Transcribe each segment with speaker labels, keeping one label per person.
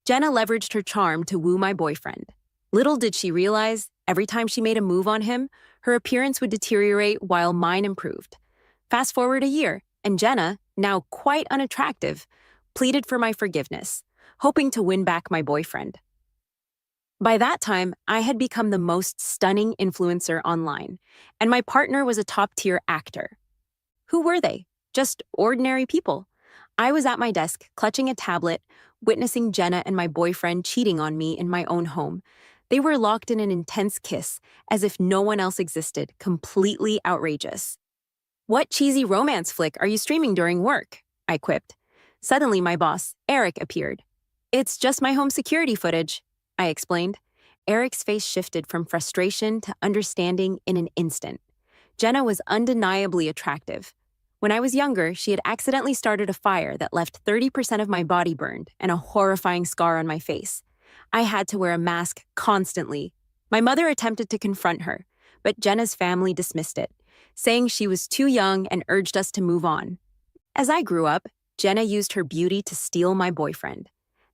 Speaker 1: Jenna leveraged her charm to woo my boyfriend. Little did she realize, every time she made a move on him, her appearance would deteriorate while mine improved. Fast forward a year, and Jenna, now quite unattractive, pleaded for my forgiveness, hoping to win back my boyfriend. By that time, I had become the most stunning influencer online, and my partner was a top-tier actor. Who were they? Just ordinary people. I was at my desk, clutching a tablet, witnessing Jenna and my boyfriend cheating on me in my own home. They were locked in an intense kiss, as if no one else existed, completely outrageous. "What cheesy romance flick are you streaming during work?" I quipped. Suddenly, my boss, Eric, appeared. "It's just my home security footage," I explained. Eric's face shifted from frustration to understanding in an instant. Jenna was undeniably attractive. When I was younger, she had accidentally started a fire that left 30% of my body burned and a horrifying scar on my face. I had to wear a mask constantly. My mother attempted to confront her, but Jenna's family dismissed it, saying she was too young and urged us to move on. As I grew up, Jenna used her beauty to steal my boyfriend.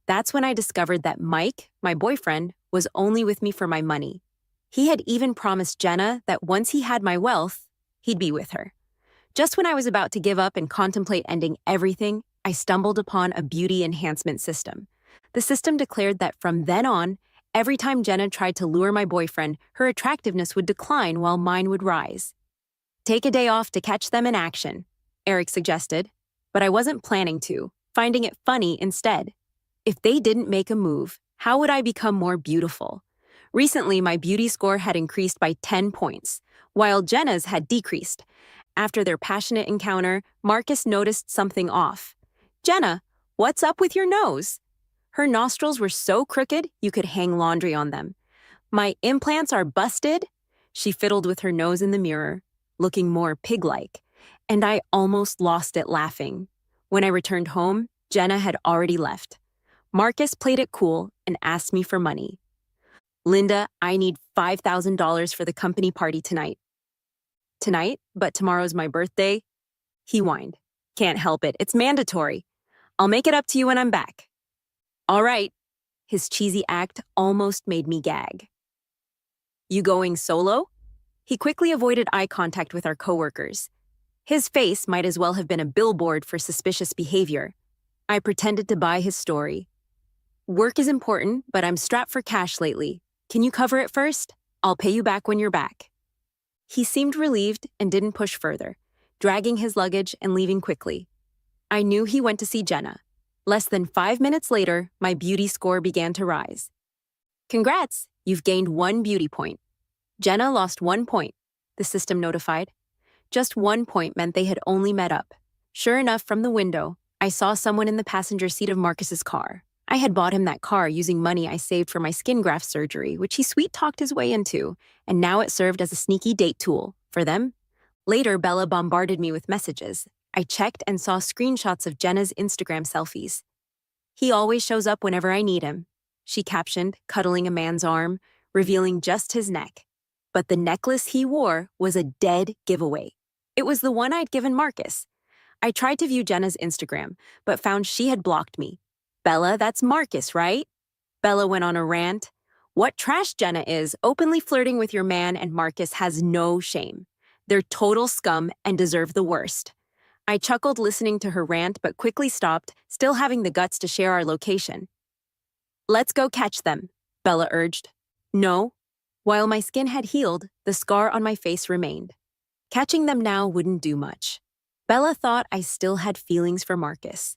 Speaker 1: That's when I discovered that Mike, my boyfriend, was only with me for my money. He had even promised Jenna that once he had my wealth, he'd be with her. Just when I was about to give up and contemplate ending everything, I stumbled upon a beauty enhancement system. The system declared that from then on, every time Jenna tried to lure my boyfriend, her attractiveness would decline while mine would rise. "Take a day off to catch them in action," Eric suggested, but I wasn't planning to, finding it funny instead. If they didn't make a move, how would I become more beautiful? Recently, my beauty score had increased by 10 points, while Jenna's had decreased. After their passionate encounter, Marcus noticed something off. "Jenna, what's up with your nose?" Her nostrils were so crooked you could hang laundry on them. "My implants are busted?" She fiddled with her nose in the mirror, looking more pig-like, and I almost lost it laughing. When I returned home, Jenna had already left. Marcus played it cool and asked me for money. "Linda, I need $5,000 for the company party tonight." "Tonight? But tomorrow's my birthday?" He whined. "Can't help it. It's mandatory. I'll make it up to you when I'm back." "All right." His cheesy act almost made me gag. "You going solo?" He quickly avoided eye contact with our coworkers. His face might as well have been a billboard for suspicious behavior. I pretended to buy his story. "Work is important, but I'm strapped for cash lately. Can you cover it first? I'll pay you back when you're back." He seemed relieved and didn't push further, dragging his luggage and leaving quickly. I knew he went to see Jenna. Less than 5 minutes later, my beauty score began to rise. "Congrats, you've gained 1 beauty point." Jenna lost 1 point, the system notified. Just 1 point meant they had only met up. Sure enough, from the window, I saw someone in the passenger seat of Marcus's car. I had bought him that car using money I saved for my skin graft surgery, which he sweet-talked his way into, and now it served as a sneaky date tool for them. Later, Bella bombarded me with messages. I checked and saw screenshots of Jenna's Instagram selfies. "He always shows up whenever I need him," she captioned, cuddling a man's arm, revealing just his neck. But the necklace he wore was a dead giveaway. It was the one I'd given Marcus. I tried to view Jenna's Instagram, but found she had blocked me. "Bella, that's Marcus, right?" Bella went on a rant. "What trash Jenna is, openly flirting with your man, and Marcus has no shame. They're total scum and deserve the worst." I chuckled listening to her rant, but quickly stopped, still having the guts to share our location. "Let's go catch them," Bella urged. "No." While my skin had healed, the scar on my face remained. Catching them now wouldn't do much. Bella thought I still had feelings for Marcus.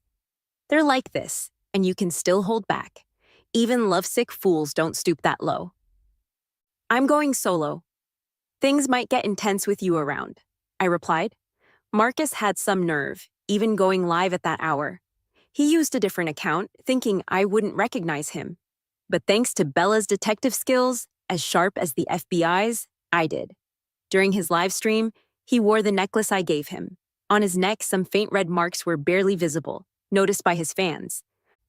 Speaker 1: "They're like this, and you can still hold back. Even lovesick fools don't stoop that low." "I'm going solo. Things might get intense with you around," I replied. Marcus had some nerve, even going live at that hour. He used a different account, thinking I wouldn't recognize him. But thanks to Bella's detective skills, as sharp as the FBI's, I did. During his live stream, he wore the necklace I gave him. On his neck, some faint red marks were barely visible, noticed by his fans.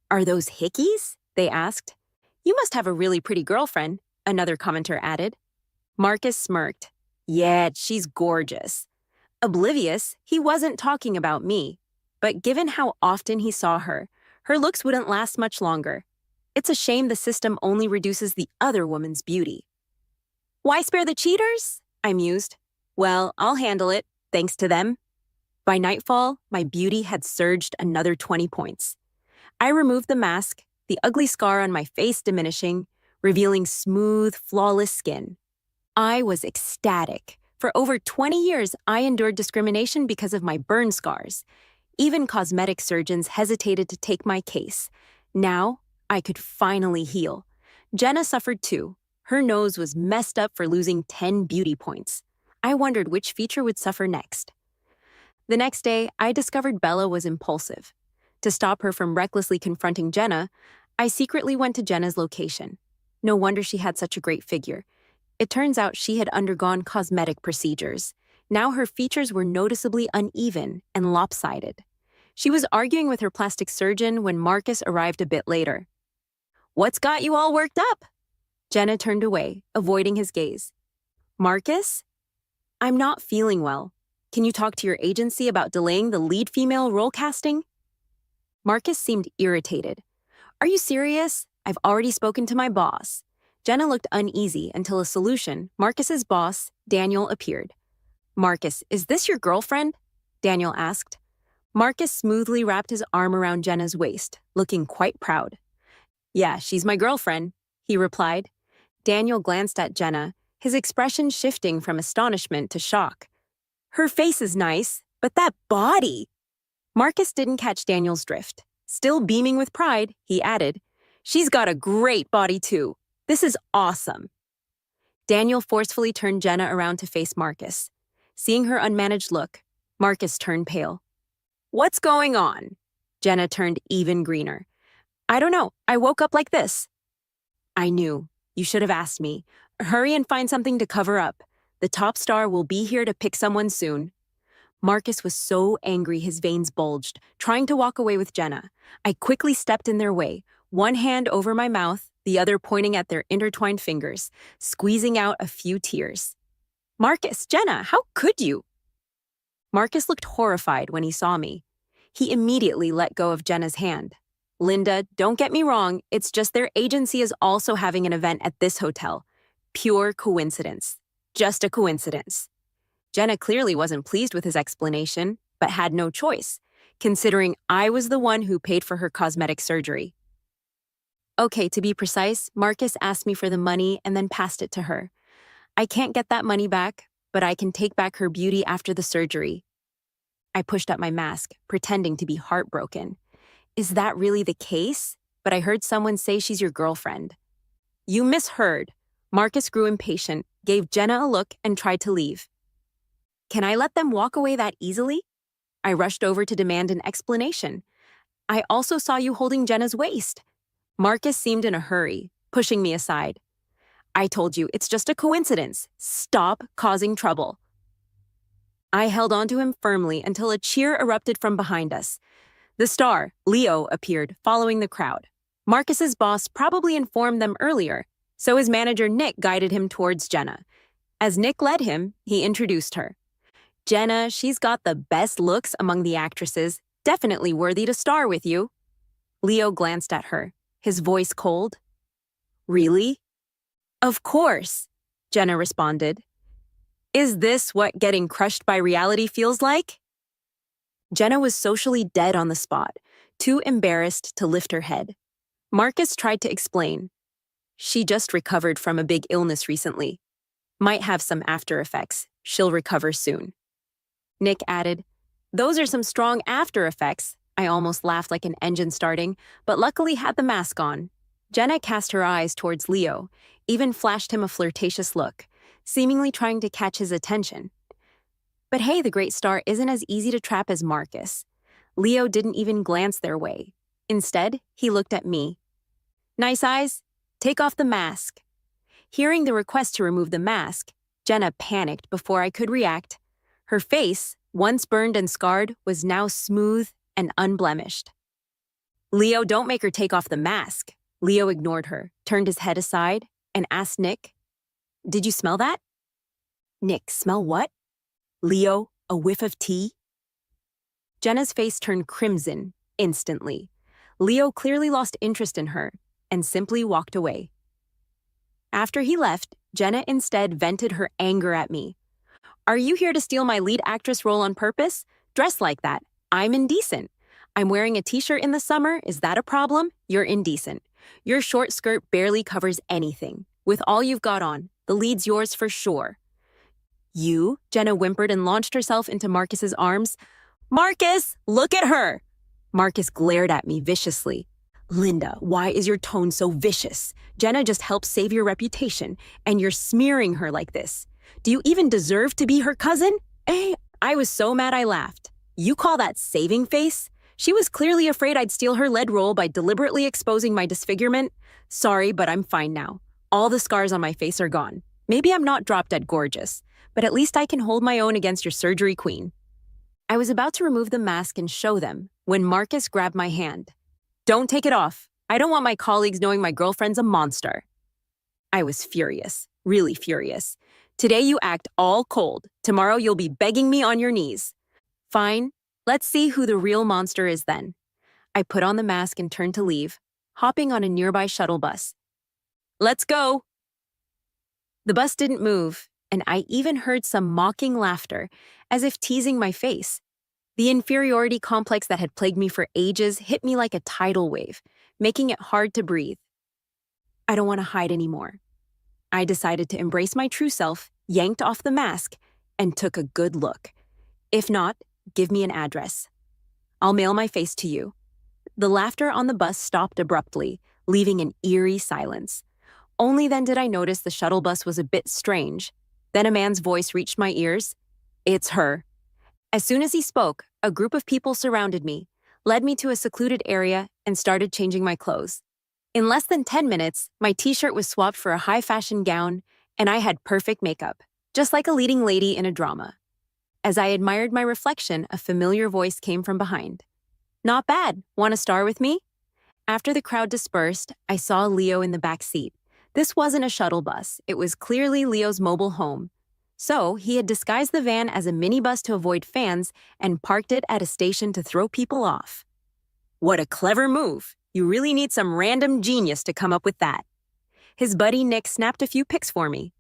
Speaker 1: "Are those hickeys?" they asked. "You must have a really pretty girlfriend," another commenter added. Marcus smirked. "Yeah, she's gorgeous." Oblivious, he wasn't talking about me. But given how often he saw her, her looks wouldn't last much longer. It's a shame the system only reduces the other woman's beauty. Why spare the cheaters? I mused. Well, I'll handle it, thanks to them. By nightfall, my beauty had surged another 20 points. I removed the mask, the ugly scar on my face diminishing, revealing smooth, flawless skin. I was ecstatic. For over 20 years, I endured discrimination because of my burn scars. Even cosmetic surgeons hesitated to take my case. Now, I could finally heal. Jenna suffered too. Her nose was messed up for losing 10 beauty points. I wondered which feature would suffer next. The next day, I discovered Bella was impulsive. To stop her from recklessly confronting Jenna, I secretly went to Jenna's location. No wonder she had such a great figure. It turns out she had undergone cosmetic procedures. Now her features were noticeably uneven and lopsided. She was arguing with her plastic surgeon when Marcus arrived a bit later. "What's got you all worked up?" Jenna turned away, avoiding his gaze. "Marcus? I'm not feeling well. Can you talk to your agency about delaying the lead female role casting?" Marcus seemed irritated. "Are you serious? I've already spoken to my boss." Jenna looked uneasy until a solution, Marcus's boss, Daniel, appeared. "Marcus, is this your girlfriend?" Daniel asked. Marcus smoothly wrapped his arm around Jenna's waist, looking quite proud. "Yeah, she's my girlfriend," he replied. Daniel glanced at Jenna, his expression shifting from astonishment to shock. "Her face is nice, but that body!" Marcus didn't catch Daniel's drift. Still beaming with pride, he added, "She's got a great body too. This is awesome." Daniel forcefully turned Jenna around to face Marcus. Seeing her unmanaged look, Marcus turned pale. "What's going on?" Jenna turned even greener. "I don't know. I woke up like this." "I knew. You should have asked me. Hurry and find something to cover up. The top star will be here to pick someone soon." Marcus was so angry his veins bulged, trying to walk away with Jenna. I quickly stepped in their way, one hand over my mouth, the other pointing at their intertwined fingers, squeezing out a few tears. "Marcus, Jenna, how could you?" Marcus looked horrified when he saw me. He immediately let go of Jenna's hand. "Linda, don't get me wrong, it's just their agency is also having an event at this hotel. Pure coincidence. Just a coincidence." Jenna clearly wasn't pleased with his explanation, but had no choice, considering I was the one who paid for her cosmetic surgery. Okay, to be precise, Marcus asked me for the money and then passed it to her. I can't get that money back, but I can take back her beauty after the surgery. I pushed up my mask, pretending to be heartbroken. Is that really the case? But I heard someone say she's your girlfriend. You misheard. Marcus grew impatient, gave Jenna a look, and tried to leave. Can I let them walk away that easily? I rushed over to demand an explanation. I also saw you holding Jenna's waist. Marcus seemed in a hurry, pushing me aside. I told you, it's just a coincidence. Stop causing trouble. I held onto him firmly until a cheer erupted from behind us. The star, Leo, appeared, following the crowd. Marcus's boss probably informed them earlier, so his manager Nick guided him towards Jenna. As Nick led him, he introduced her. Jenna, she's got the best looks among the actresses, definitely worthy to star with you. Leo glanced at her, his voice cold. Really? Of course, Jenna responded. Is this what getting crushed by reality feels like? Jenna was socially dead on the spot, too embarrassed to lift her head. Marcus tried to explain. She just recovered from a big illness recently. Might have some after effects. She'll recover soon. Nick added, Those are some strong after effects. I almost laughed like an engine starting, but luckily had the mask on. Jenna cast her eyes towards Leo, even flashed him a flirtatious look, seemingly trying to catch his attention. But hey, the great star isn't as easy to trap as Marcus. Leo didn't even glance their way. Instead, he looked at me. Nice eyes? Take off the mask. Hearing the request to remove the mask, Jenna panicked before I could react. Her face, once burned and scarred, was now smooth and unblemished. Leo, don't make her take off the mask. Leo ignored her, turned his head aside, and asked Nick, Did you smell that? Nick, smell what? Leo, a whiff of tea? Jenna's face turned crimson instantly. Leo clearly lost interest in her, and simply walked away. After he left, Jenna instead vented her anger at me. Are you here to steal my lead actress role on purpose? Dress like that. I'm indecent. I'm wearing a t-shirt in the summer. Is that a problem? You're indecent. Your short skirt barely covers anything. With all you've got on, the lead's yours for sure. You? Jenna whimpered and launched herself into Marcus's arms. Marcus, look at her! Marcus glared at me viciously. Linda, why is your tone so vicious? Jenna just helped save your reputation, and you're smearing her like this. Do you even deserve to be her cousin? I was so mad I laughed. You call that saving face? She was clearly afraid I'd steal her lead role by deliberately exposing my disfigurement. Sorry, but I'm fine now. All the scars on my face are gone. Maybe I'm not drop-dead gorgeous, but at least I can hold my own against your surgery queen. I was about to remove the mask and show them when Marcus grabbed my hand. Don't take it off. I don't want my colleagues knowing my girlfriend's a monster. I was furious, really furious. Today you act all cold. Tomorrow you'll be begging me on your knees. Fine, let's see who the real monster is then. I put on the mask and turned to leave, hopping on a nearby shuttle bus. Let's go! The bus didn't move, and I even heard some mocking laughter, as if teasing my face. The inferiority complex that had plagued me for ages hit me like a tidal wave, making it hard to breathe. I don't want to hide anymore. I decided to embrace my true self, yanked off the mask, and took a good look. If not, give me an address. I'll mail my face to you. The laughter on the bus stopped abruptly, leaving an eerie silence. Only then did I notice the shuttle bus was a bit strange. Then a man's voice reached my ears. It's her. As soon as he spoke, a group of people surrounded me, led me to a secluded area, and started changing my clothes. In less than 10 minutes, my t-shirt was swapped for a high-fashion gown, and I had perfect makeup, just like a leading lady in a drama. As I admired my reflection, a familiar voice came from behind. Not bad. Want to star with me? After the crowd dispersed, I saw Leo in the back seat. This wasn't a shuttle bus. It was clearly Leo's mobile home. So, he had disguised the van as a minibus to avoid fans and parked it at a station to throw people off. What a clever move. You really need some random genius to come up with that. His buddy Nick snapped a few pics for me.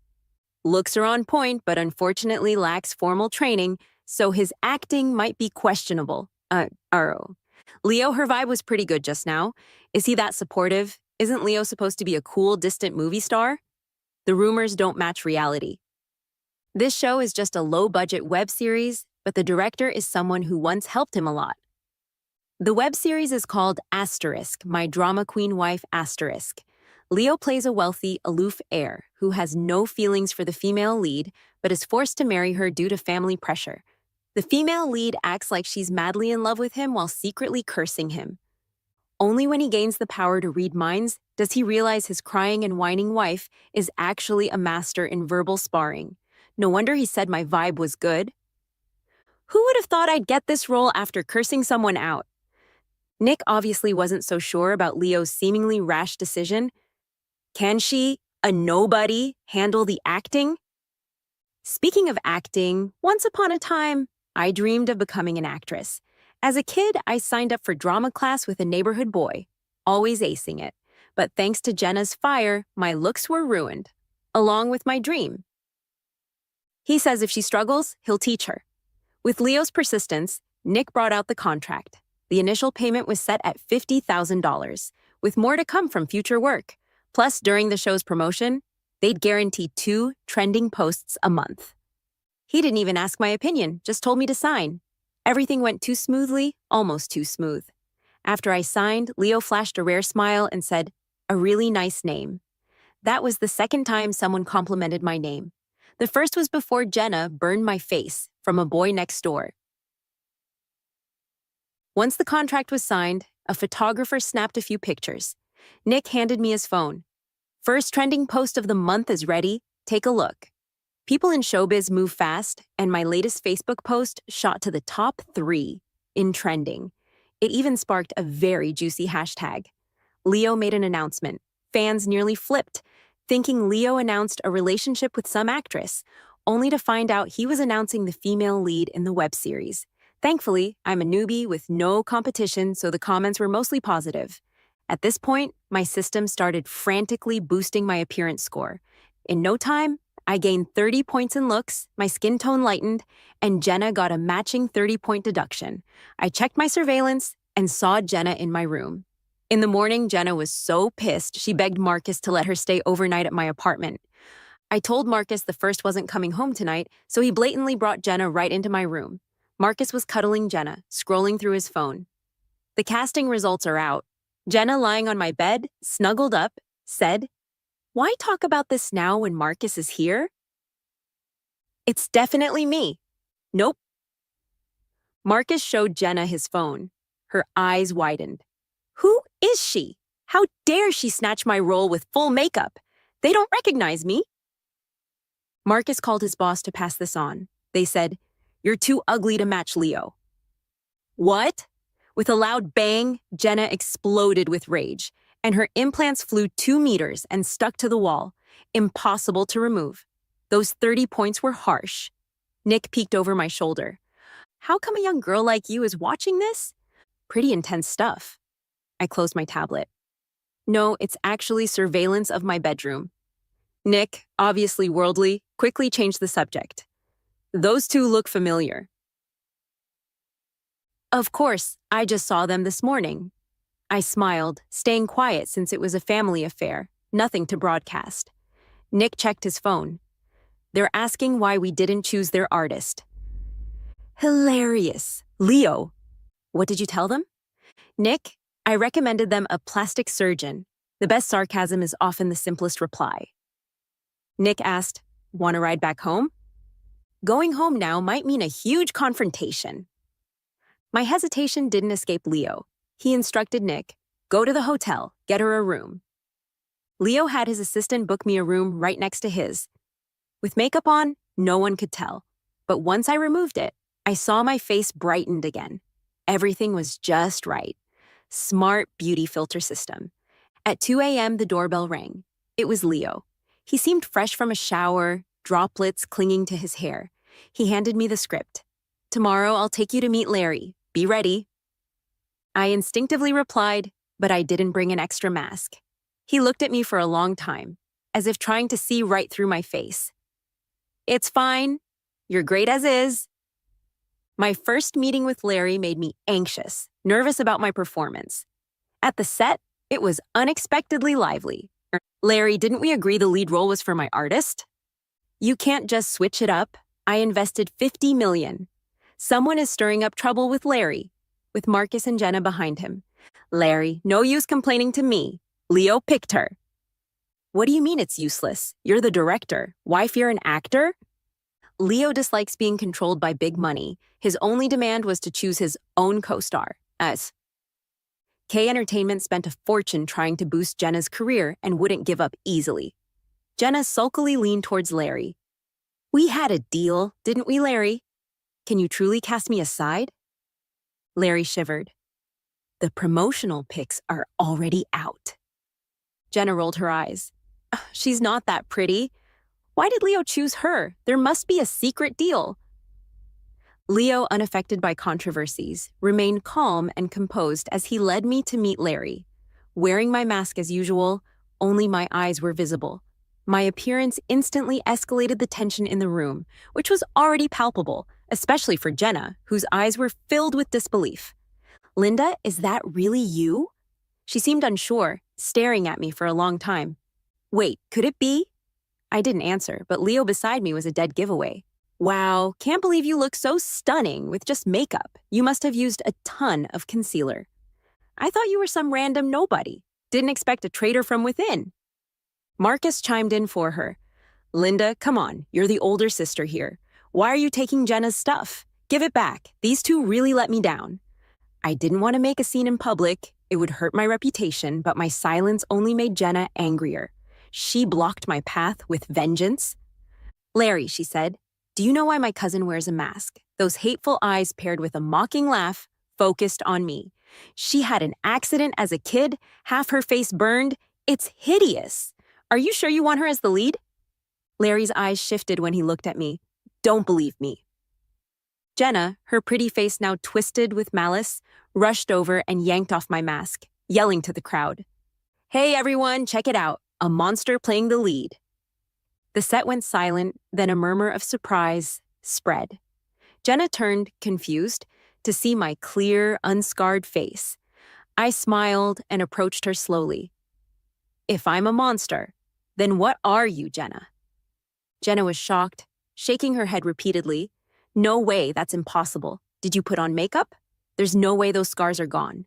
Speaker 1: Looks are on point, but unfortunately lacks formal training, so his acting might be questionable. Leo, her vibe was pretty good just now. Is he that supportive? Isn't Leo supposed to be a cool, distant movie star? The rumors don't match reality. This show is just a low-budget web series, but the director is someone who once helped him a lot. The web series is called Asterisk, My Drama Queen Wife Asterisk. Leo plays a wealthy, aloof heir who has no feelings for the female lead, but is forced to marry her due to family pressure. The female lead acts like she's madly in love with him while secretly cursing him. Only when he gains the power to read minds does he realize his crying and whining wife is actually a master in verbal sparring. No wonder he said my vibe was good. Who would have thought I'd get this role after cursing someone out? Nick obviously wasn't so sure about Leo's seemingly rash decision. Can she, a nobody, handle the acting? Speaking of acting, once upon a time, I dreamed of becoming an actress. As a kid, I signed up for drama class with a neighborhood boy, always acing it. But thanks to Jenna's fire, my looks were ruined, along with my dream. He says if she struggles, he'll teach her. With Leo's persistence, Nick brought out the contract. The initial payment was set at $50,000, with more to come from future work. Plus, during the show's promotion, they'd guarantee 2 trending posts a month. He didn't even ask my opinion, just told me to sign. Everything went too smoothly, almost too smooth. After I signed, Leo flashed a rare smile and said, "A really nice name." That was the second time someone complimented my name. The first was before Jenna burned my face from a boy next door. Once the contract was signed, a photographer snapped a few pictures. Nick handed me his phone. First trending post of the month is ready. Take a look. People in showbiz move fast, and my latest Facebook post shot to the top 3 in trending. It even sparked a very juicy hashtag. Leo made an announcement. Fans nearly flipped, thinking Leo announced a relationship with some actress, only to find out he was announcing the female lead in the web series. Thankfully, I'm a newbie with no competition, so the comments were mostly positive. At this point, my system started frantically boosting my appearance score. In no time, I gained 30 points in looks, my skin tone lightened, and Jenna got a matching 30-point deduction. I checked my surveillance and saw Jenna in my room. In the morning, Jenna was so pissed, she begged Marcus to let her stay overnight at my apartment. I told Marcus the first wasn't coming home tonight, so he blatantly brought Jenna right into my room. Marcus was cuddling Jenna, scrolling through his phone. The casting results are out. Jenna, lying on my bed, snuggled up, said, "Why talk about this now when Marcus is here?" "It's definitely me." "Nope." Marcus showed Jenna his phone. Her eyes widened. "Who is she? How dare she snatch my role with full makeup? They don't recognize me." Marcus called his boss to pass this on. They said, "You're too ugly to match Leo." "What?" With a loud bang, Jenna exploded with rage, and her implants flew 2 meters and stuck to the wall, impossible to remove. Those 30 points were harsh. Nick peeked over my shoulder. "How come a young girl like you is watching this? Pretty intense stuff." I closed my tablet. "No, it's actually surveillance of my bedroom." Nick, obviously worldly, quickly changed the subject. "Those two look familiar." "Of course, I just saw them this morning." I smiled, staying quiet since it was a family affair, nothing to broadcast. Nick checked his phone. "They're asking why we didn't choose their artist." "Hilarious. Leo." "What did you tell them?" "Nick, I recommended them a plastic surgeon. The best sarcasm is often the simplest reply." Nick asked, "Want to ride back home?" Going home now might mean a huge confrontation. My hesitation didn't escape Leo. He instructed Nick, "Go to the hotel, get her a room." Leo had his assistant book me a room right next to his. With makeup on, no one could tell. But once I removed it, I saw my face brightened again. Everything was just right. Smart beauty filter system. At 2 a.m., the doorbell rang. It was Leo. He seemed fresh from a shower, droplets clinging to his hair. He handed me the script. "Tomorrow, I'll take you to meet Larry. Be ready." I instinctively replied, but I didn't bring an extra mask. He looked at me for a long time, as if trying to see right through my face. "It's fine. You're great as is." My first meeting with Larry made me anxious, nervous about my performance. At the set, it was unexpectedly lively. "Larry, didn't we agree the lead role was for my artist?" "You can't just switch it up. I invested $50 million. Someone is stirring up trouble with Larry," with Marcus and Jenna behind him. "Larry, no use complaining to me. Leo picked her." "What do you mean it's useless? You're the director. Why fear an actor?" "Leo dislikes being controlled by big money. His only demand was to choose his own co-star, us." K Entertainment spent a fortune trying to boost Jenna's career and wouldn't give up easily. Jenna sulkily leaned towards Larry. "We had a deal, didn't we, Larry? Can you truly cast me aside?" Larry shivered. "The promotional pics are already out." Jenna rolled her eyes. "She's not that pretty. Why did Leo choose her? There must be a secret deal." Leo, unaffected by controversies, remained calm and composed as he led me to meet Larry. Wearing my mask as usual, only my eyes were visible. My appearance instantly escalated the tension in the room, which was already palpable, especially for Jenna, whose eyes were filled with disbelief. "Linda, is that really you?" She seemed unsure, staring at me for a long time. "Wait, could it be?" I didn't answer, but Leo beside me was a dead giveaway. "Wow, can't believe you look so stunning with just makeup. You must have used a ton of concealer." "I thought you were some random nobody. Didn't expect a traitor from within." Marcus chimed in for her. "Linda, come on, you're the older sister here. Why are you taking Jenna's stuff? Give it back. These two really let me down." I didn't want to make a scene in public. It would hurt my reputation, but my silence only made Jenna angrier. She blocked my path with vengeance. "Larry," she said, "do you know why my cousin wears a mask?" Those hateful eyes paired with a mocking laugh focused on me. "She had an accident as a kid, half her face burned. It's hideous. Are you sure you want her as the lead?" Larry's eyes shifted when he looked at me. "Don't believe me." Jenna, her pretty face now twisted with malice, rushed over and yanked off my mask. yelling to the crowd, "Hey everyone, check it out, a monster playing the lead." The set went silent, then a murmur of surprise spread. Jenna turned, confused, to see my clear, unscarred face. I smiled and approached her slowly. "If I'm a monster, then what are you, Jenna?" Jenna was shocked, shaking her head repeatedly. "No way, that's impossible. Did you put on makeup? There's no way those scars are gone."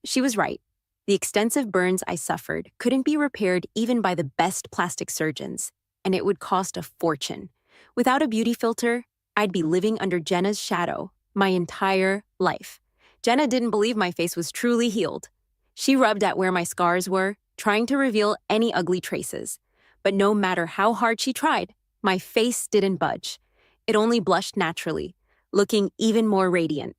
Speaker 1: She was right. The extensive burns I suffered couldn't be repaired even by the best plastic surgeons, and it would cost a fortune. Without a beauty filter, I'd be living under Jenna's shadow my entire life. Jenna didn't believe my face was truly healed. She rubbed at where my scars were, trying to reveal any ugly traces. But no matter how hard she tried, my face didn't budge. It only blushed naturally, looking even more radiant.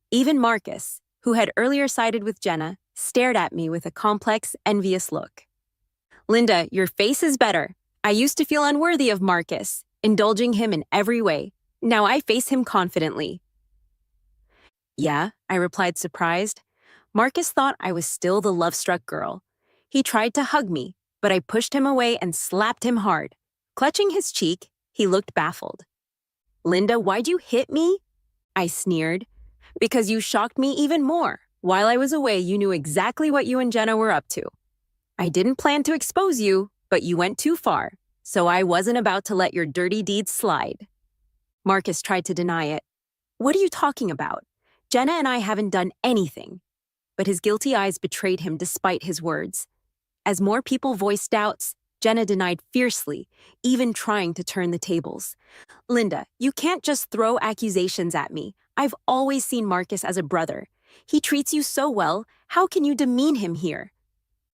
Speaker 1: Even Marcus, who had earlier sided with Jenna, stared at me with a complex, envious look. "Linda, your face is better. I used to feel unworthy of Marcus, indulging him in every way. Now I face him confidently." "Yeah," I replied, surprised. Marcus thought I was still the love-struck girl. He tried to hug me, but I pushed him away and slapped him hard. Clutching his cheek, he looked baffled. "Linda, why'd you hit me?" I sneered. "Because you shocked me even more. While I was away, you knew exactly what you and Jenna were up to. I didn't plan to expose you, but you went too far, so I wasn't about to let your dirty deeds slide." Marcus tried to deny it. "What are you talking about? Jenna and I haven't done anything." But his guilty eyes betrayed him despite his words. As more people voiced doubts, Jenna denied fiercely, even trying to turn the tables. "Linda, you can't just throw accusations at me. I've always seen Marcus as a brother. He treats you so well. How can you demean him here?"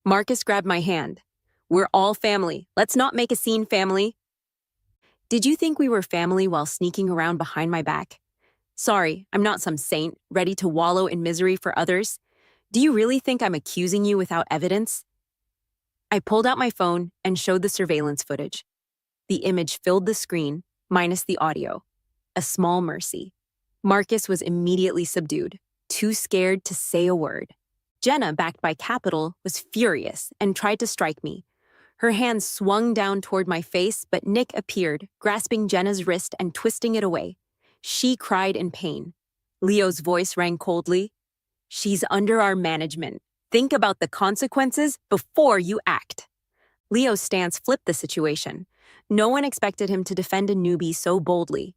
Speaker 1: Marcus grabbed my hand. "We're all family. Let's not make a scene, family." "Did you think we were family while sneaking around behind my back? Sorry, I'm not some saint, ready to wallow in misery for others. Do you really think I'm accusing you without evidence?" I pulled out my phone and showed the surveillance footage. The image filled the screen, minus the audio. A small mercy. Marcus was immediately subdued, too scared to say a word. Jenna, backed by capital, was furious and tried to strike me. Her hand swung down toward my face, but Nick appeared, grasping Jenna's wrist and twisting it away. She cried in pain. Leo's voice rang coldly. "She's under our management. Think about the consequences before you act." Leo's stance flipped the situation. No one expected him to defend a newbie so boldly.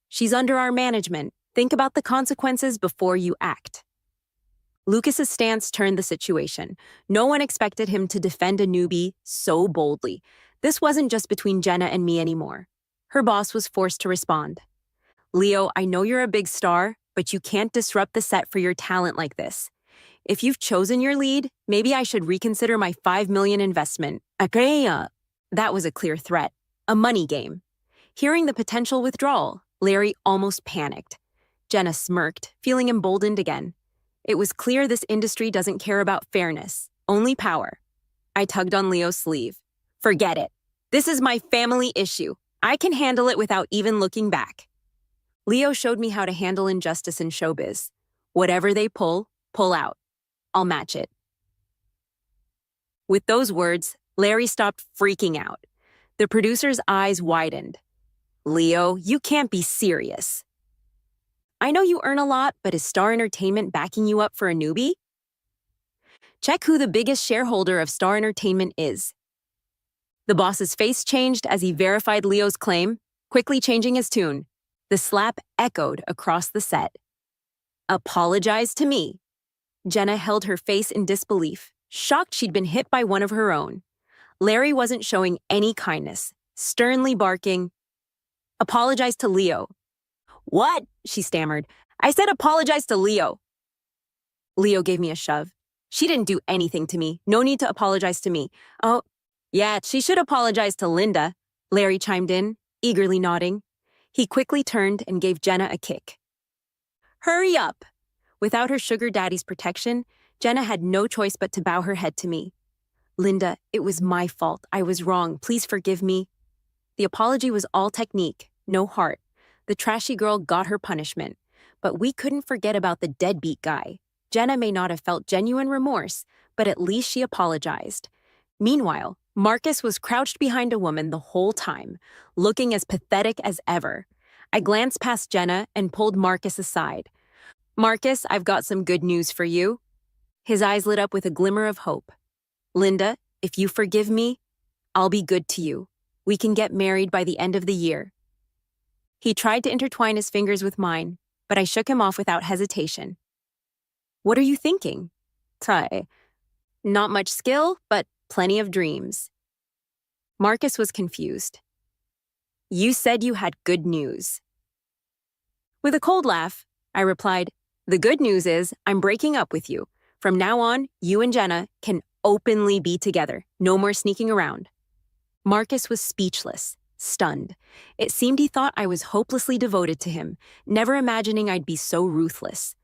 Speaker 1: "She's under our management. Think about the consequences before you act." Lucas's stance turned the situation. No one expected him to defend a newbie so boldly. This wasn't just between Jenna and me anymore. Her boss was forced to respond. "Leo, I know you're a big star, but you can't disrupt the set for your talent like this. If you've chosen your lead, maybe I should reconsider my $5 million investment." That was a clear threat, a money game. Hearing the potential withdrawal, Larry almost panicked. Jenna smirked, feeling emboldened again. It was clear this industry doesn't care about fairness, only power. I tugged on Leo's sleeve. "Forget it. This is my family issue. I can handle it without even looking back." Leo showed me how to handle injustice in showbiz. Whatever they pull out. I'll match it. With those words, Larry stopped freaking out. The producer's eyes widened. "Leo, you can't be serious." "I know you earn a lot, but is Star Entertainment backing you up for a newbie?" "Check who the biggest shareholder of Star Entertainment is." The boss's face changed as he verified Leo's claim, quickly changing his tune. The slap echoed across the set. "Apologize to me." Jenna held her face in disbelief, shocked she'd been hit by one of her own. Larry wasn't showing any kindness, sternly barking, "Apologize to Leo." "What?" she stammered. "I said apologize to Leo." Leo gave me a shove. "She didn't do anything to me. No need to apologize to me." "Oh, yeah, she should apologize to Linda," Larry chimed in, eagerly nodding. He quickly turned and gave Jenna a kick. "Hurry up!" Without her sugar daddy's protection, Jenna had no choice but to bow her head to me. "Linda, it was my fault. I was wrong. Please forgive me." The apology was all technique, no heart. The trashy girl got her punishment. But we couldn't forget about the deadbeat guy. Jenna may not have felt genuine remorse, but at least she apologized. Meanwhile, Marcus was crouched behind a woman the whole time, looking as pathetic as ever. I glanced past Jenna and pulled Marcus aside. Marcus, I've got some good news for you. His eyes lit up with a glimmer of hope. Linda, if you forgive me, I'll be good to you. We can get married by the end of the year. He tried to intertwine his fingers with mine, but I shook him off without hesitation. What are you thinking? Try. Not much skill, but plenty of dreams. Marcus was confused. You said you had good news. With a cold laugh, I replied, the good news is I'm breaking up with you. From now on, you and Jenna can openly be together. No more sneaking around. Marcus was speechless, stunned. It seemed he thought I was hopelessly devoted to him, never imagining I'd be so ruthless.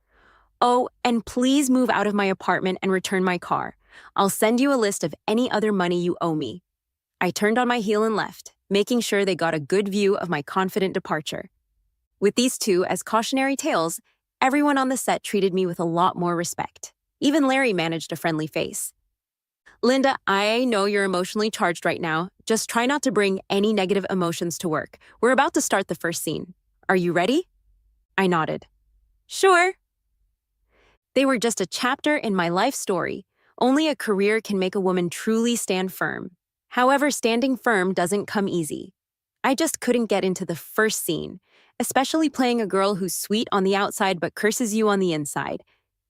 Speaker 1: Oh, and please move out of my apartment and return my car. I'll send you a list of any other money you owe me. I turned on my heel and left, making sure they got a good view of my confident departure. With these two as cautionary tales, everyone on the set treated me with a lot more respect. Even Larry managed a friendly face. Linda, I know you're emotionally charged right now. Just try not to bring any negative emotions to work. We're about to start the first scene. Are you ready? I nodded. Sure. They were just a chapter in my life story. Only a career can make a woman truly stand firm. However, standing firm doesn't come easy. I just couldn't get into the first scene, especially playing a girl who's sweet on the outside but curses you on the inside.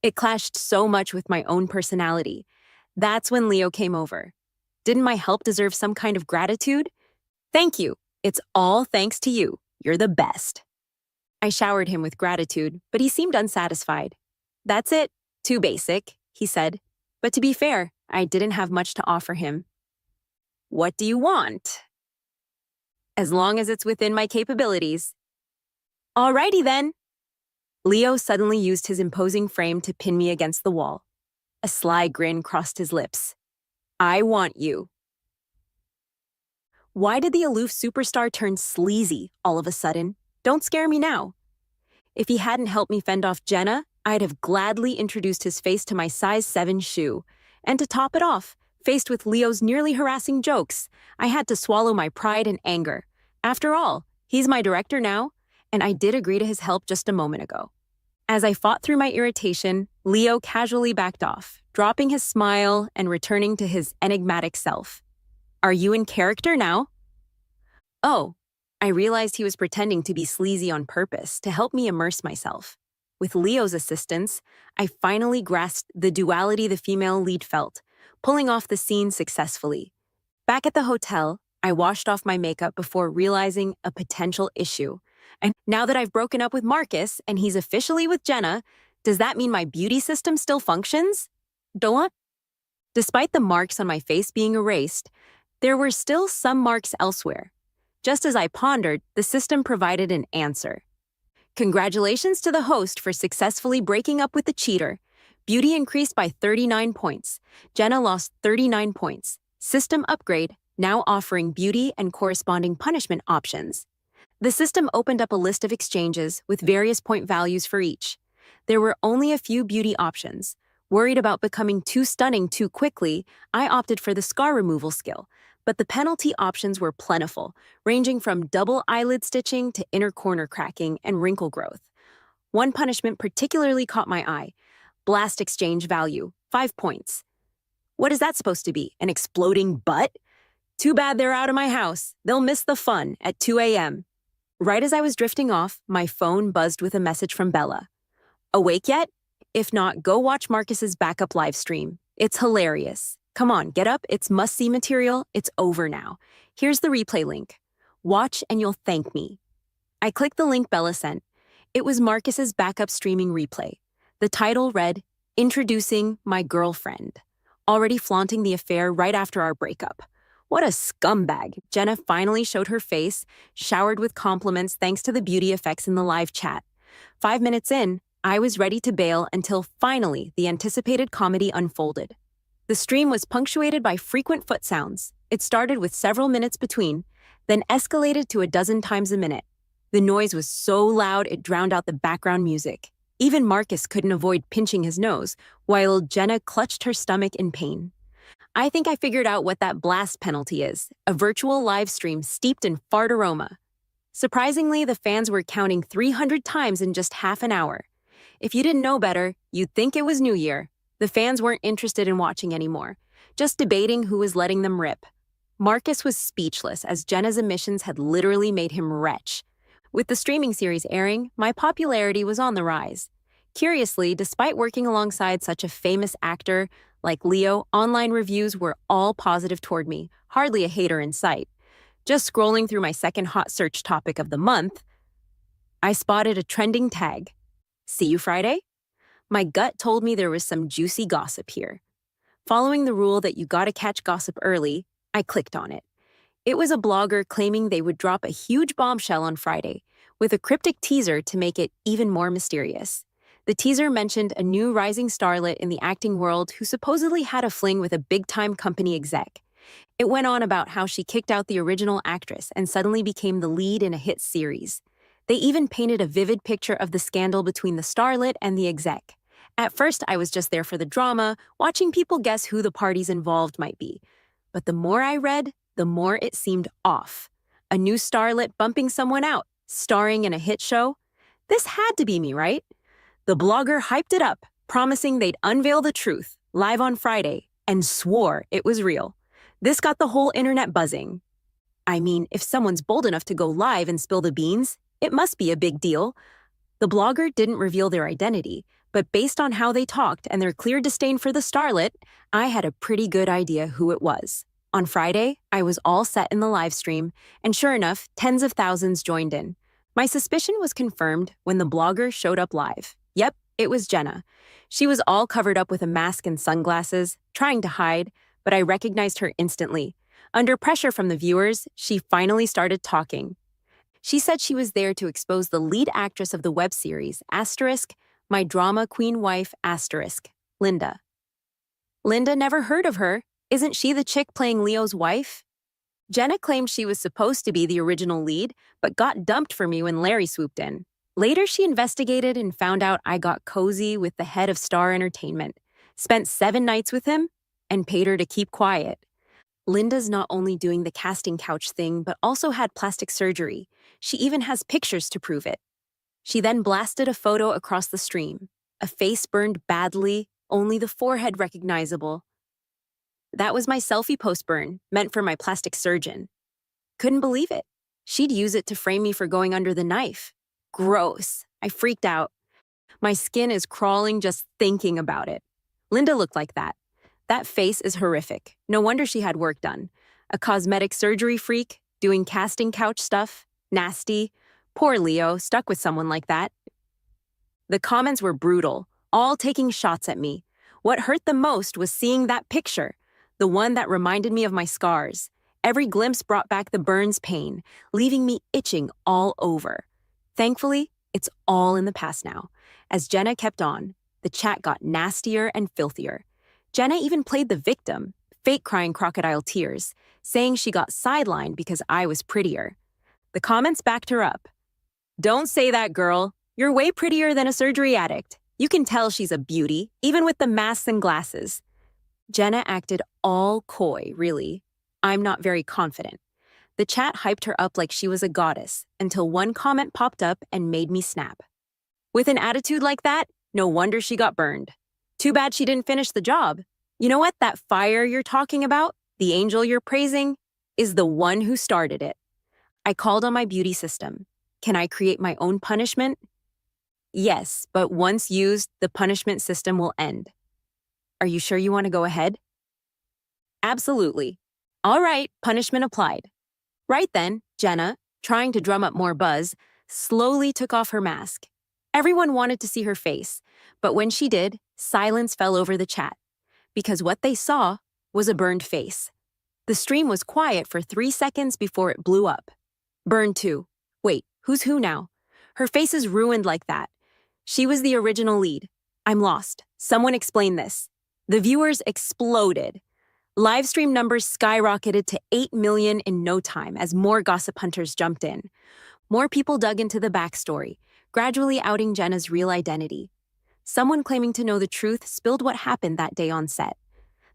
Speaker 1: It clashed so much with my own personality. That's when Leo came over. Didn't my help deserve some kind of gratitude? Thank you. It's all thanks to you. You're the best. I showered him with gratitude, but he seemed unsatisfied. That's it. Too basic, he said. But to be fair, I didn't have much to offer him. What do you want? As long as it's within my capabilities. Alrighty then. Leo suddenly used his imposing frame to pin me against the wall. A sly grin crossed his lips. I want you. Why did the aloof superstar turn sleazy all of a sudden? Don't scare me now. If he hadn't helped me fend off Jenna, I'd have gladly introduced his face to my size 7 shoe. And to top it off, faced with Leo's nearly harassing jokes, I had to swallow my pride and anger. After all, he's my director now, and I did agree to his help just a moment ago. As I fought through my irritation, Leo casually backed off, dropping his smile and returning to his enigmatic self. Are you in character now? Oh, I realized he was pretending to be sleazy on purpose to help me immerse myself. With Leo's assistance, I finally grasped the duality the female lead felt, pulling off the scene successfully. Back at the hotel, I washed off my makeup before realizing a potential issue. And now that I've broken up with Marcus and he's officially with Jenna, does that mean my beauty system still functions? Don't? Despite the marks on my face being erased, there were still some marks elsewhere. Just as I pondered, the system provided an answer. Congratulations to the host for successfully breaking up with the cheater. Beauty increased by 39 points. Jenna lost 39 points. System upgrade, now offering beauty and corresponding punishment options. The system opened up a list of exchanges with various point values for each. There were only a few beauty options. Worried about becoming too stunning too quickly, I opted for the scar removal skill, but the penalty options were plentiful, ranging from double eyelid stitching to inner corner cracking and wrinkle growth. One punishment particularly caught my eye. Blast exchange value, 5 points. What is that supposed to be, an exploding butt? Too bad they're out of my house. They'll miss the fun at 2 a.m. Right as I was drifting off, my phone buzzed with a message from Bella. Awake yet? If not, go watch Marcus's backup live stream. It's hilarious. Come on, get up. It's must-see material. It's over now. Here's the replay link. Watch and you'll thank me. I clicked the link Bella sent. It was Marcus's backup streaming replay. The title read, Introducing My Girlfriend. Already flaunting the affair right after our breakup. What a scumbag. Jenna finally showed her face, showered with compliments thanks to the beauty effects in the live chat. 5 minutes in, I was ready to bail until finally the anticipated comedy unfolded. The stream was punctuated by frequent foot sounds. It started with several minutes between, then escalated to 12 times a minute. The noise was so loud it drowned out the background music. Even Marcus couldn't avoid pinching his nose, while Jenna clutched her stomach in pain. I think I figured out what that blast penalty is, a virtual live stream steeped in fart aroma. Surprisingly, the fans were counting 300 times in just half an hour. If you didn't know better, you'd think it was New Year. The fans weren't interested in watching anymore, just debating who was letting them rip. Marcus was speechless as Jenna's emissions had literally made him retch. With the streaming series airing, my popularity was on the rise. Curiously, despite working alongside such a famous actor like Leo, online reviews were all positive toward me, hardly a hater in sight. Just scrolling through my second hot search topic of the month, I spotted a trending tag. See you Friday? My gut told me there was some juicy gossip here. Following the rule that you gotta catch gossip early, I clicked on it. It was a blogger claiming they would drop a huge bombshell on Friday, with a cryptic teaser to make it even more mysterious. The teaser mentioned a new rising starlet in the acting world who supposedly had a fling with a big-time company exec. It went on about how she kicked out the original actress and suddenly became the lead in a hit series. They even painted a vivid picture of the scandal between the starlet and the exec. At first, I was just there for the drama, watching people guess who the parties involved might be. But the more I read, the more it seemed off. A new starlet bumping someone out, starring in a hit show? This had to be me, right? The blogger hyped it up, promising they'd unveil the truth, live on Friday, and swore it was real. This got the whole internet buzzing. I mean, if someone's bold enough to go live and spill the beans, it must be a big deal. The blogger didn't reveal their identity, but based on how they talked and their clear disdain for the starlet, I had a pretty good idea who it was. On Friday, I was all set in the live stream, and sure enough, tens of thousands joined in. My suspicion was confirmed when the blogger showed up live. Yep, it was Jenna. She was all covered up with a mask and sunglasses, trying to hide, but I recognized her instantly. Under pressure from the viewers, she finally started talking. She said she was there to expose the lead actress of the web series, my drama queen wife, Linda. Linda never heard of her. Isn't she the chick playing Leo's wife? Jenna claimed she was supposed to be the original lead, but got dumped for me when Larry swooped in. Later, she investigated and found out I got cozy with the head of Star Entertainment, spent 7 nights with him, and paid her to keep quiet. Linda's not only doing the casting couch thing, but also had plastic surgery. She even has pictures to prove it. She then blasted a photo across the stream. A face burned badly, only the forehead recognizable. That was my selfie post burn, meant for my plastic surgeon. Couldn't believe it. She'd use it to frame me for going under the knife. Gross. I freaked out. My skin is crawling just thinking about it. Linda looked like that. That face is horrific. No wonder she had work done. A cosmetic surgery freak, doing casting couch stuff. Nasty. Poor Leo, stuck with someone like that. The comments were brutal, all taking shots at me. What hurt the most was seeing that picture, the one that reminded me of my scars. Every glimpse brought back the burns pain, leaving me itching all over. Thankfully, it's all in the past now. As Jenna kept on, the chat got nastier and filthier. Jenna even played the victim, fake crying crocodile tears, saying she got sidelined because I was prettier. The comments backed her up. Don't say that, girl. You're way prettier than a surgery addict. You can tell she's a beauty, even with the masks and glasses. Jenna acted all coy, really. I'm not very confident. The chat hyped her up like she was a goddess, until one comment popped up and made me snap. With an attitude like that, no wonder she got burned. Too bad she didn't finish the job. You know what? That fire you're talking about, the angel you're praising, is the one who started it. I called on my beauty system. Can I create my own punishment? Yes, but once used, the punishment system will end. Are you sure you want to go ahead? Absolutely. All right, punishment applied. Right then, Jenna, trying to drum up more buzz, slowly took off her mask. Everyone wanted to see her face, but when she did, silence fell over the chat, because what they saw was a burned face. The stream was quiet for 3 seconds before it blew up. Burned too. Wait, who's who now? Her face is ruined like that. She was the original lead. I'm lost. Someone explain this. The viewers exploded. Livestream numbers skyrocketed to 8 million in no time as more gossip hunters jumped in. More people dug into the backstory, gradually outing Jenna's real identity. Someone claiming to know the truth spilled what happened that day on set.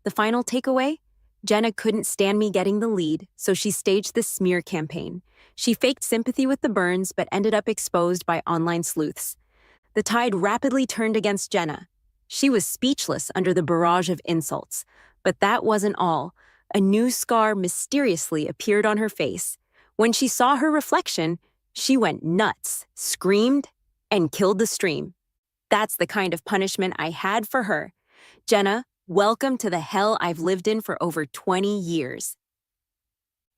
Speaker 1: The final takeaway? Jenna couldn't stand me getting the lead, so she staged this smear campaign. She faked sympathy with the Burns, but ended up exposed by online sleuths. The tide rapidly turned against Jenna. She was speechless under the barrage of insults. But that wasn't all. A new scar mysteriously appeared on her face. When she saw her reflection, she went nuts, screamed, and killed the stream. That's the kind of punishment I had for her. Jenna, welcome to the hell I've lived in for over 20 years.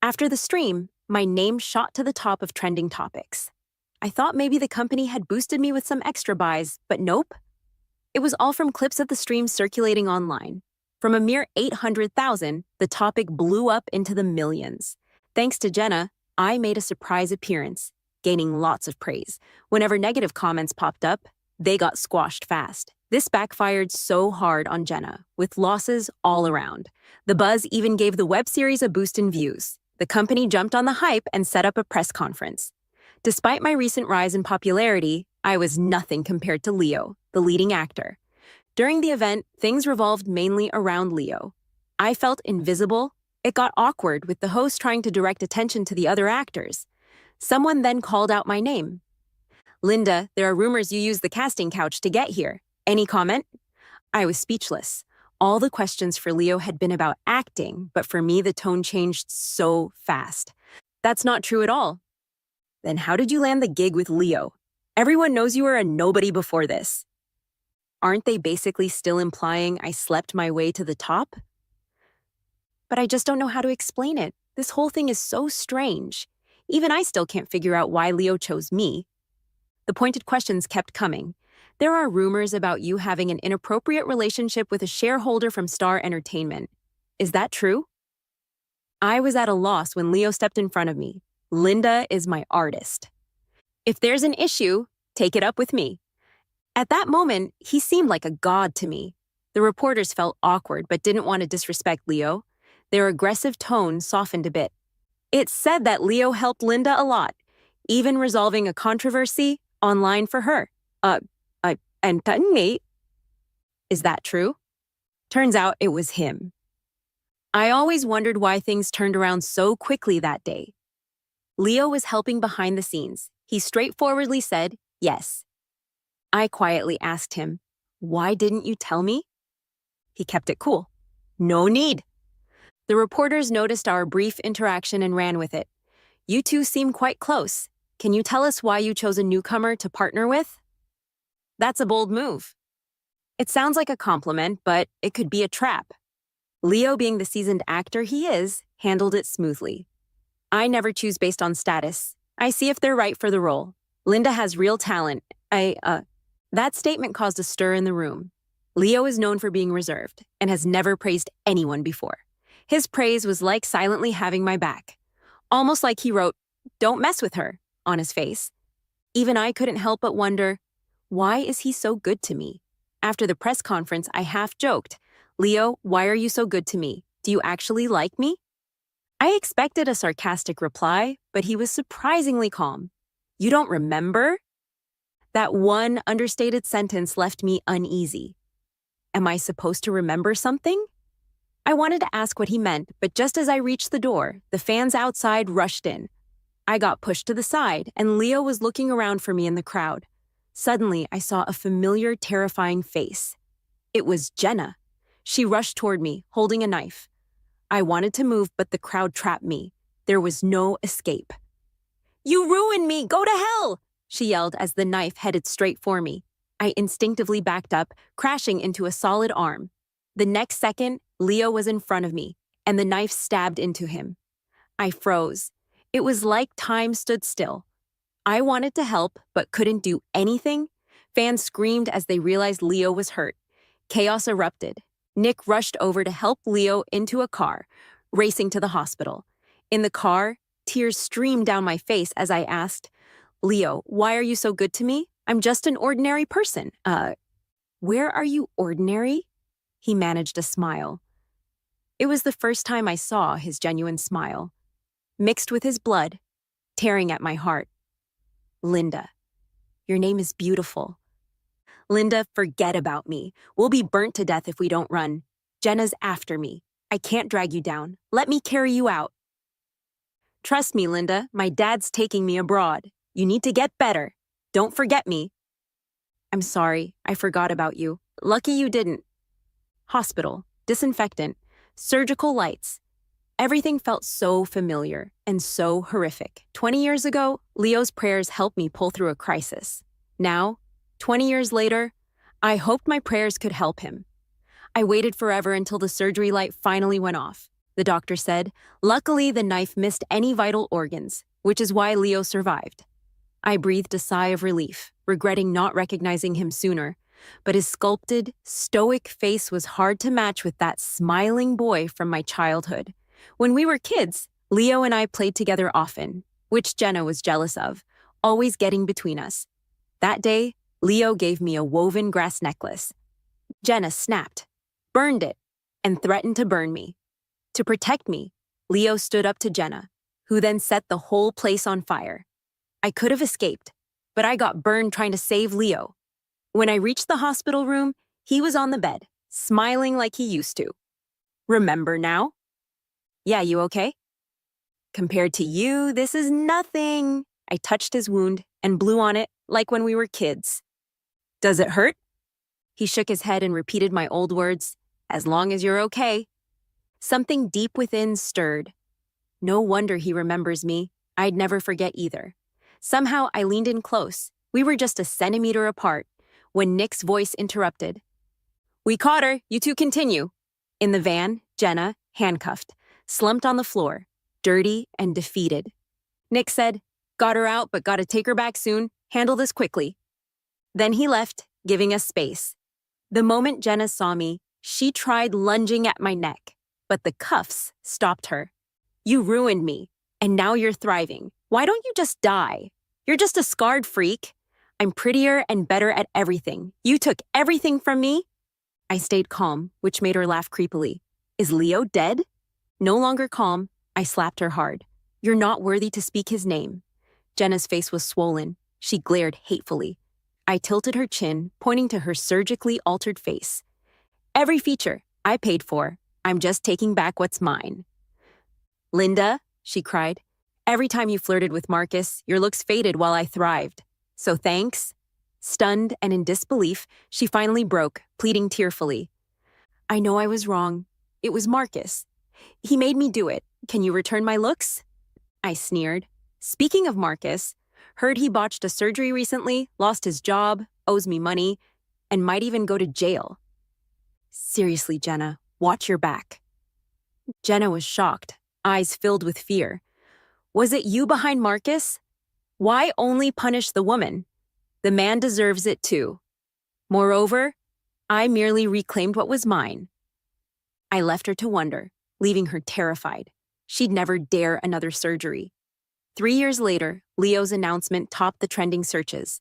Speaker 1: After the stream, my name shot to the top of trending topics. I thought maybe the company had boosted me with some extra buys, but nope. It was all from clips of the stream circulating online. From a mere 800,000, the topic blew up into the millions. Thanks to Jenna, I made a surprise appearance, gaining lots of praise. Whenever negative comments popped up, they got squashed fast. This backfired so hard on Jenna, with losses all around. The buzz even gave the web series a boost in views. The company jumped on the hype and set up a press conference. Despite my recent rise in popularity, I was nothing compared to Leo, the leading actor. During the event, things revolved mainly around Leo. I felt invisible. It got awkward with the host trying to direct attention to the other actors. Someone then called out my name. "Linda, there are rumors you used the casting couch to get here. Any comment?" I was speechless. All the questions for Leo had been about acting, but for me the tone changed so fast. "That's not true at all." "Then how did you land the gig with Leo? Everyone knows you were a nobody before this." Aren't they basically still implying I slept my way to the top? But I just don't know how to explain it. This whole thing is so strange. Even I still can't figure out why Leo chose me. The pointed questions kept coming. "There are rumors about you having an inappropriate relationship with a shareholder from Star Entertainment. Is that true?" I was at a loss when Leo stepped in front of me. "Linda is my artist. If there's an issue, take it up with me." At that moment, he seemed like a god to me. The reporters felt awkward but didn't want to disrespect Leo. Their aggressive tone softened a bit. It's said that Leo helped Linda a lot, even resolving a controversy online for her. And mate. Is that true? Turns out it was him. I always wondered why things turned around so quickly that day. Leo was helping behind the scenes. He straightforwardly said, yes. I quietly asked him, "Why didn't you tell me?" He kept it cool. "No need." The reporters noticed our brief interaction and ran with it. "You two seem quite close. Can you tell us why you chose a newcomer to partner with?" That's a bold move. It sounds like a compliment, but it could be a trap. Leo, being the seasoned actor he is, handled it smoothly. "I never choose based on status. I see if they're right for the role. Linda has real talent. That statement caused a stir in the room. Leo is known for being reserved and has never praised anyone before. His praise was like silently having my back. Almost like he wrote, "Don't mess with her," on his face. Even I couldn't help but wonder, why is he so good to me? After the press conference, I half joked, "Leo, why are you so good to me? Do you actually like me?" I expected a sarcastic reply, but he was surprisingly calm. "You don't remember?" That one understated sentence left me uneasy. Am I supposed to remember something? I wanted to ask what he meant, but just as I reached the door, the fans outside rushed in. I got pushed to the side, and Leo was looking around for me in the crowd. Suddenly, I saw a familiar, terrifying face. It was Jenna. She rushed toward me, holding a knife. I wanted to move, but the crowd trapped me. There was no escape. "You ruined me! Go to hell!" she yelled as the knife headed straight for me. I instinctively backed up, crashing into a solid arm. The next second, Leo was in front of me, and the knife stabbed into him. I froze. It was like time stood still. I wanted to help, but couldn't do anything. Fans screamed as they realized Leo was hurt. Chaos erupted. Nick rushed over to help Leo into a car, racing to the hospital. In the car, tears streamed down my face as I asked, "Leo, why are you so good to me? I'm just an ordinary person." Where are you ordinary?" He managed a smile. It was the first time I saw his genuine smile, mixed with his blood, tearing at my heart. "Linda, Your name is beautiful. Linda, forget about me. We'll be burnt to death if we don't run. Jenna's after me. I can't drag you down. Let me carry you out. Trust me, Linda, my dad's taking me abroad. You need to get better. Don't forget me. I'm sorry, I forgot about you. Lucky you didn't. Hospital, disinfectant, surgical lights. Everything felt so familiar and so horrific. 20 years ago, Leo's prayers helped me pull through a crisis. Now, 20 years later, I hoped my prayers could help him. I waited forever until the surgery light finally went off. The doctor said, luckily the knife missed any vital organs, which is why Leo survived. I breathed a sigh of relief, regretting not recognizing him sooner, but his sculpted, stoic face was hard to match with that smiling boy from my childhood. When we were kids, Leo and I played together often, which Jenna was jealous of, always getting between us. That day, Leo gave me a woven grass necklace. Jenna snapped, burned it, and threatened to burn me. To protect me, Leo stood up to Jenna, who then set the whole place on fire. I could have escaped, but I got burned trying to save Leo. When I reached the hospital room, he was on the bed, smiling like he used to. Remember now? Yeah, you okay? Compared to you, this is nothing. I touched his wound and blew on it like when we were kids. Does it hurt? He shook his head and repeated my old words, as long as you're okay. Something deep within stirred. No wonder he remembers me. I'd never forget either. Somehow I leaned in close. We were just a centimeter apart when Nick's voice interrupted. We caught her. You two continue. In the van, Jenna, handcuffed, slumped on the floor, dirty and defeated. Nick said, got her out, but gotta take her back soon. Handle this quickly. Then he left, giving us space. The moment Jenna saw me, she tried lunging at my neck, but the cuffs stopped her. You ruined me, and now you're thriving. Why don't you just die? You're just a scarred freak. I'm prettier and better at everything. You took everything from me. I stayed calm, which made her laugh creepily. Is Leo dead? No longer calm, I slapped her hard. You're not worthy to speak his name. Jenna's face was swollen. She glared hatefully. I tilted her chin, pointing to her surgically altered face. Every feature I paid for. I'm just taking back what's mine. Linda, she cried. Every time you flirted with Marcus, your looks faded while I thrived. So thanks. Stunned and in disbelief, she finally broke, pleading tearfully. I know I was wrong. It was Marcus. He made me do it. Can you return my looks? I sneered. Speaking of Marcus, heard he botched a surgery recently, lost his job, owes me money, and might even go to jail. Seriously, Jenna, watch your back. Jenna was shocked, eyes filled with fear. Was it you behind Marcus? Why only punish the woman? The man deserves it too. Moreover, I merely reclaimed what was mine. I left her to wonder, leaving her terrified. She'd never dare another surgery. 3 years later, Leo's announcement topped the trending searches.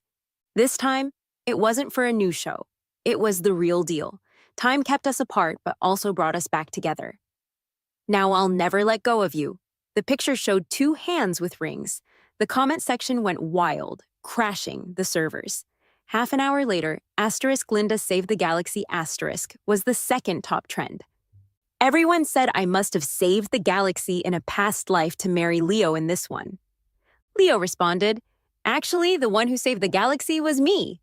Speaker 1: This time, it wasn't for a news show. It was the real deal. Time kept us apart, but also brought us back together. Now I'll never let go of you. The picture showed 2 hands with rings. The comment section went wild, crashing the servers. Half an hour later, * Linda Saved the Galaxy * was the second top trend. Everyone said I must have saved the galaxy in a past life to marry Leo in this one. Leo responded, actually, the one who saved the galaxy was me.